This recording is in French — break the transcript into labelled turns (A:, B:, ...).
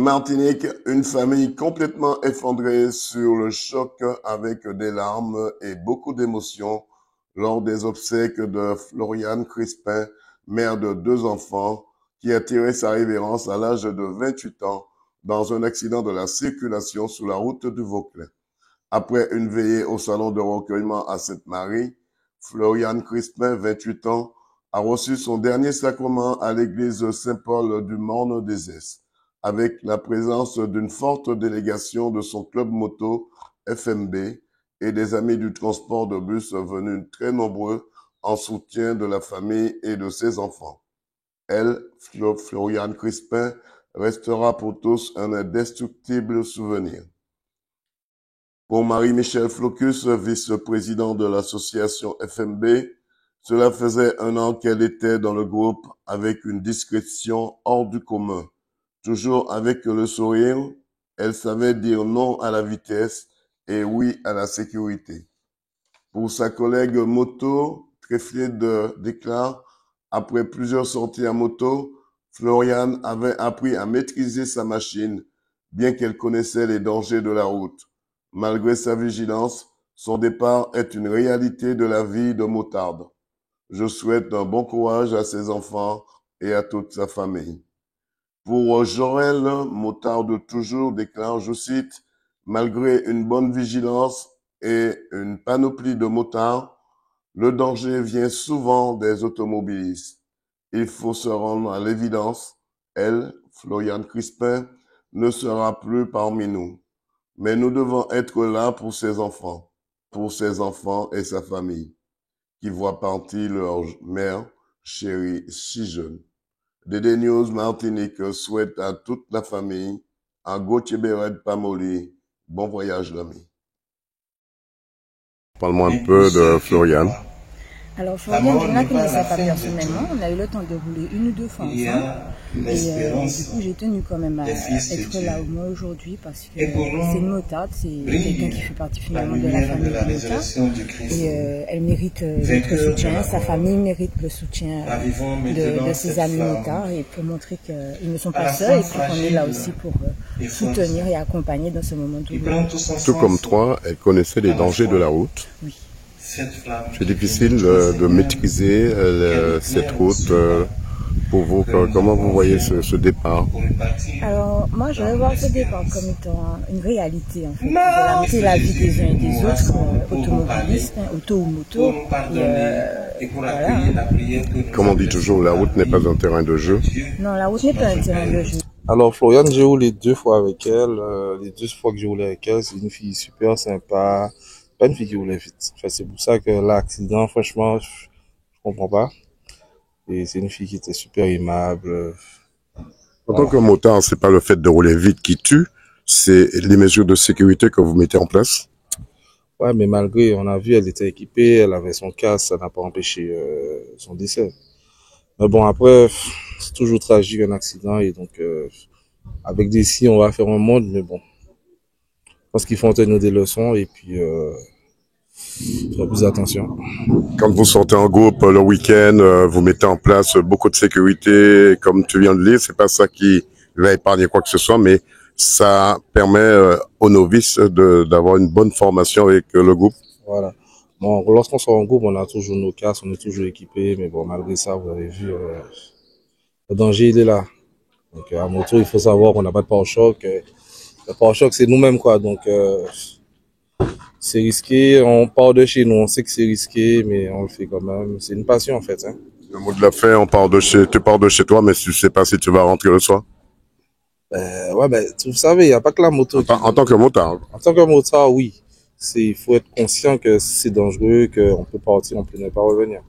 A: Martinique, une famille complètement effondrée sur le choc avec des larmes et beaucoup d'émotions lors des obsèques de Floriane Crispin, mère de 2 enfants, qui a tiré sa révérence à l'âge de 28 ans dans un accident de la circulation sur la route du Vauclin. Après une veillée au salon de recueillement à Sainte-Marie, Floriane Crispin, 28 ans, a reçu son dernier sacrement à l'église Saint-Paul du Morne-des-Esses, avec la présence d'une forte délégation de son club moto FMB et des amis du transport de bus venus très nombreux en soutien de la famille et de ses enfants. Elle, Floriane Crispin, restera pour tous un indestructible souvenir. Pour Marie-Michel Flocus, vice-président de l'association FMB, cela faisait 1 an qu'elle était dans le groupe avec une discrétion hors du commun. Toujours avec le sourire, elle savait dire non à la vitesse et oui à la sécurité. Pour sa collègue moto, Tréflide déclare, après plusieurs sorties à moto, Floriane avait appris à maîtriser sa machine, bien qu'elle connaissait les dangers de la route. Malgré sa vigilance, son départ est une réalité de la vie de motarde. Je souhaite un bon courage à ses enfants et à toute sa famille. Pour Jorel, motarde toujours déclare, je cite, « Malgré une bonne vigilance et une panoplie de motards, le danger vient souvent des automobilistes. Il faut se rendre à l'évidence, elle, Floriane Crispin, ne sera plus parmi nous. Mais nous devons être là pour ses enfants et sa famille, qui voient partir leur mère chérie si jeune. DD News Martinique souhaite à toute la famille, à Gauthier Béret Pamoli, bon voyage l'ami. Parle-moi un peu de Floriane.
B: Alors Floriane, je ne la connaissais pas personnellement, on a eu le temps de rouler 1 ou 2 fois ensemble. Et du coup, j'ai tenu quand même à être là au moins aujourd'hui parce que c'est une motarde, c'est quelqu'un qui fait partie finalement de la famille de motards. Et elle mérite notre soutien, sa famille mérite le soutien de ses amis motards et pour montrer qu'ils ne sont pas seuls et puis qu'on est là aussi pour soutenir et accompagner dans ce moment douloureux.
A: Tout comme toi, elle connaissait les dangers de la route.
B: Oui.
A: C'est difficile de maîtriser cette route pour vous. Comment vous voyez ce départ?
B: Alors, moi, je vais voir ce départ comme étant une réalité, en fait. C'est la vie des uns et des autres, automobilistes, auto ou moto. Voilà.
A: Comme on dit toujours, la route n'est pas un terrain de jeu.
B: Non, la route n'est pas un terrain de jeu.
C: Alors, Floriane, j'ai roulé 2 fois avec elle. Les 2 fois que j'ai roulé avec elle, c'est une fille super sympa. Pas une fille qui roulait vite. Enfin, c'est pour ça que l'accident, franchement, je comprends pas. Et c'est une fille qui était super aimable.
A: En tant que motard, c'est pas le fait de rouler vite qui tue, c'est les mesures de sécurité que vous mettez en place.
C: Ouais, mais malgré, on a vu, elle était équipée, elle avait son casque, ça n'a pas empêché son décès. Mais bon, après, c'est toujours tragique un accident et donc avec des si, on va faire un monde, mais bon. Je pense qu'il faut en tenir des leçons et puis faire plus attention.
A: Quand vous sortez en groupe le week-end, vous mettez en place beaucoup de sécurité, comme tu viens de le dire, c'est pas ça qui va épargner quoi que ce soit, mais ça permet aux novices d'avoir une bonne formation avec le groupe.
C: Voilà. Bon, lorsqu'on sort en groupe, on a toujours nos casques, on est toujours équipés, mais bon, malgré ça, vous avez vu, le danger, il est là. Donc, à moto, il faut savoir qu'on n'a pas de pare-choc. Le pare-choc, c'est nous-mêmes, quoi. Donc, c'est risqué. On part de chez nous. On sait que c'est risqué, mais on le fait quand même. C'est une passion, en fait. Hein.
A: Le mot de la fin, tu pars de chez toi, mais tu sais pas si tu vas rentrer le soir.
C: Ouais, ben, vous savez, il n'y a pas que la moto.
A: En tant que motard.
C: En tant que motard, oui. Il faut être conscient que c'est dangereux, qu'on peut partir, on peut ne pas revenir.